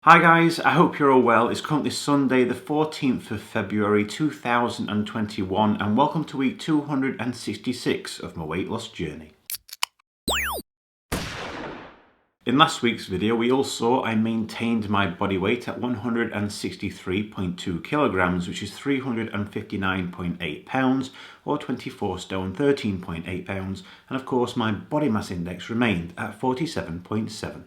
Hi guys, I hope you're all well. It's currently Sunday the 14th of February 2021 and welcome to week 266 of my weight loss journey. In last week's video we all saw I maintained my body weight at 163.2 kilograms, which is 359.8 pounds or 24 stone 13.8 pounds, and of course my body mass index remained at 47.7.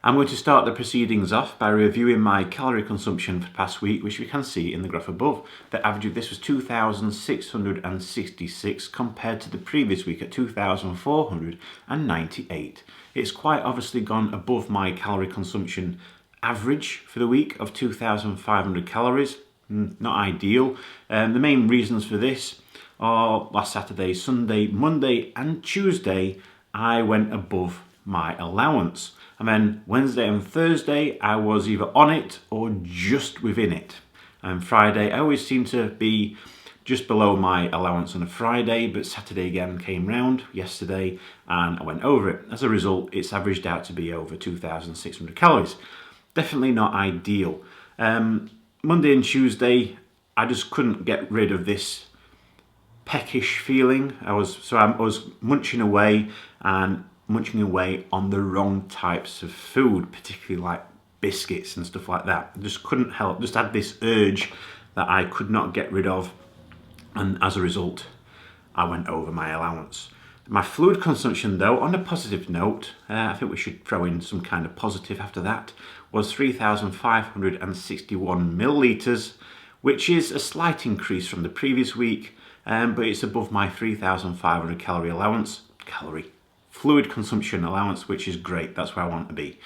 I'm going to start the proceedings off by reviewing my calorie consumption for the past week, which we can see in the graph above. The average of this was 2,666 compared to the previous week at 2,498. It's quite obviously gone above my calorie consumption average for the week of 2,500 calories. Not ideal. The main reasons for this are last Saturday, Sunday, Monday and Tuesday I went above my allowance. And then Wednesday and Thursday, I was either on it or just within it. And Friday, I always seem to be just below my allowance on a Friday, but Saturday again came round yesterday and I went over it. As a result, it's averaged out to be over 2,600 calories. Definitely not ideal. Monday and Tuesday, I just couldn't get rid of this peckish feeling. I was munching away on the wrong types of food, particularly like biscuits and stuff like that. I just couldn't help, just had this urge that I could not get rid of, and as a result I went over my allowance. My fluid consumption though, on a positive note, I think we should throw in some kind of positive after that, was 3,561 millilitres, which is a slight increase from the previous week, but it's above my 3,500 calorie allowance, fluid consumption allowance, which is great. That's where I want to be.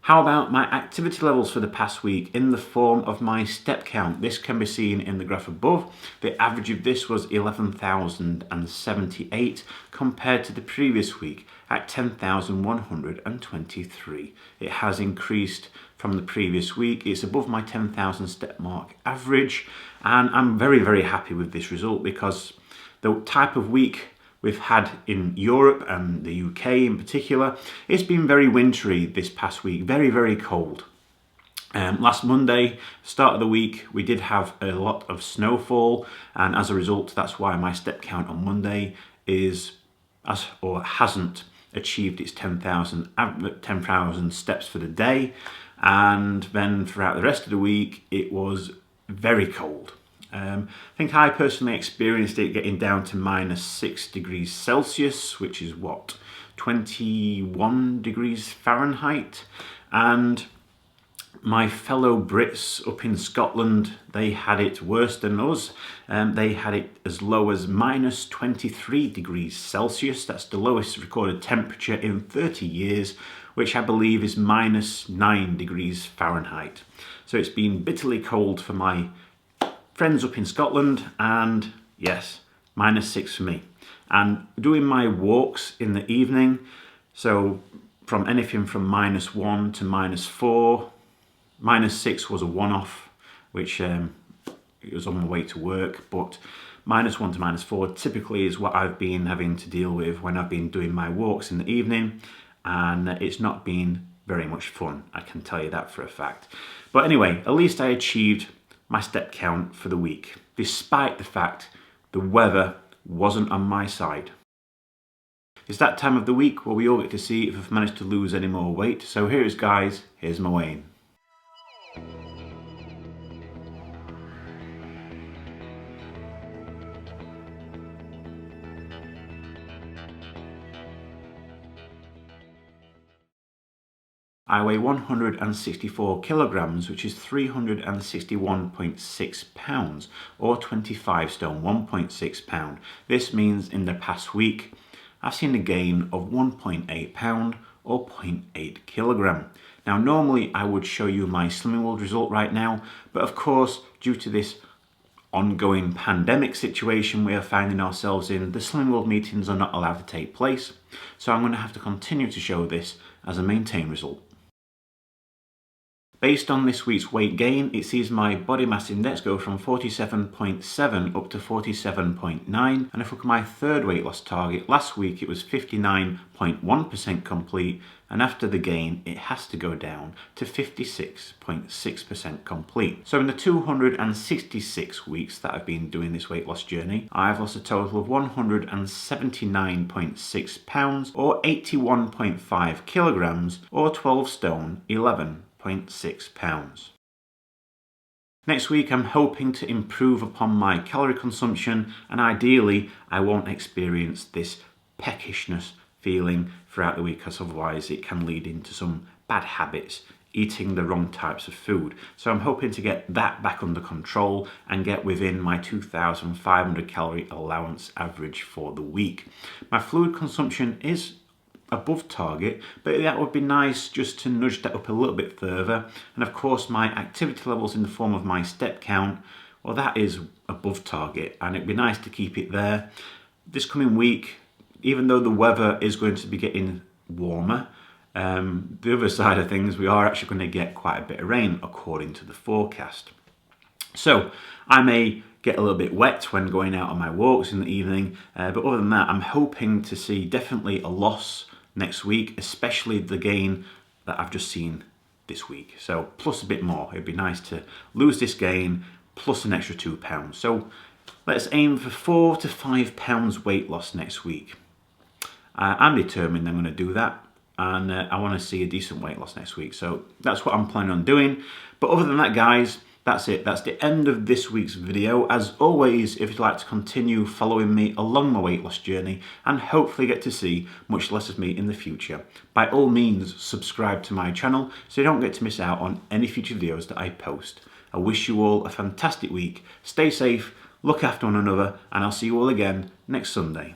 How about my activity levels for the past week in the form of my step count? This can be seen in the graph above. The average of this was 11,078 compared to the previous week at 10,123. It has increased from the previous week. It's above my 10,000 step mark average, and I'm very, very happy with this result because the type of week we've had in Europe and the UK in particular, it's been very wintry this past week, very, very cold. Last Monday, start of the week, we did have a lot of snowfall, and as a result, that's why my step count on Monday hasn't achieved its 10,000 steps for the day. And then throughout the rest of the week, it was very cold. I think I personally experienced it getting down to -6 degrees Celsius, which is what, 21 degrees Fahrenheit. And my fellow Brits up in Scotland, they had it worse than us. They had it as low as -23 degrees Celsius. That's the lowest recorded temperature in 30 years, which I believe is -9 degrees Fahrenheit. So it's been bitterly cold for my friends up in Scotland, and yes, -6 for me. And doing my walks in the evening, so from anything from -1 to -4, -6 was a one-off, which it was on my way to work, but -1 to -4 typically is what I've been having to deal with when I've been doing my walks in the evening, and it's not been very much fun, I can tell you that for a fact. But anyway, at least I achieved my step count for the week, despite the fact the weather wasn't on my side. It's that time of the week where we all get to see if I've managed to lose any more weight. So here it is, guys, here's my weigh-in. I weigh 164 kilograms, which is 361.6 pounds, or 25 stone, 1.6 pound. This means in the past week, I've seen a gain of 1.8 pound, or 0.8 kilogram. Now, normally I would show you my Slimming World result right now, but of course, due to this ongoing pandemic situation we are finding ourselves in, the Slimming World meetings are not allowed to take place. So I'm going to have to continue to show this as a maintained result. Based on this week's weight gain, it sees my body mass index go from 47.7 up to 47.9. And if we look at my third weight loss target, last week it was 59.1% complete, and after the gain it has to go down to 56.6% complete. So in the 266 weeks that I've been doing this weight loss journey, I've lost a total of 179.6 pounds, or 81.5 kilograms, or 12 stone 11.6 pounds. Next week I'm hoping to improve upon my calorie consumption, and ideally I won't experience this peckishness feeling throughout the week, because otherwise it can lead into some bad habits, eating the wrong types of food. So I'm hoping to get that back under control and get within my 2,500 calorie allowance average for the week. My fluid consumption is above target, but that would be nice just to nudge that up a little bit further. And of course my activity levels in the form of my step count, well, that is above target, and it'd be nice to keep it there. This coming week, even though the weather is going to be getting warmer, the other side of things, we are actually going to get quite a bit of rain according to the forecast. So I may get a little bit wet when going out on my walks in the evening, but other than that, I'm hoping to see definitely a loss next week, especially the gain that I've just seen this week. So plus a bit more. It'd be nice to lose this gain plus an extra 2 pounds. So let's aim for 4 to 5 pounds weight loss next week. I'm determined I'm going to do that, and I want to see a decent weight loss next week. So that's what I'm planning on doing. But other than that, guys, that's it. That's the end of this week's video. As always, if you'd like to continue following me along my weight loss journey and hopefully get to see much less of me in the future, by all means subscribe to my channel so you don't get to miss out on any future videos that I post. I wish you all a fantastic week. Stay safe, look after one another, and I'll see you all again next Sunday.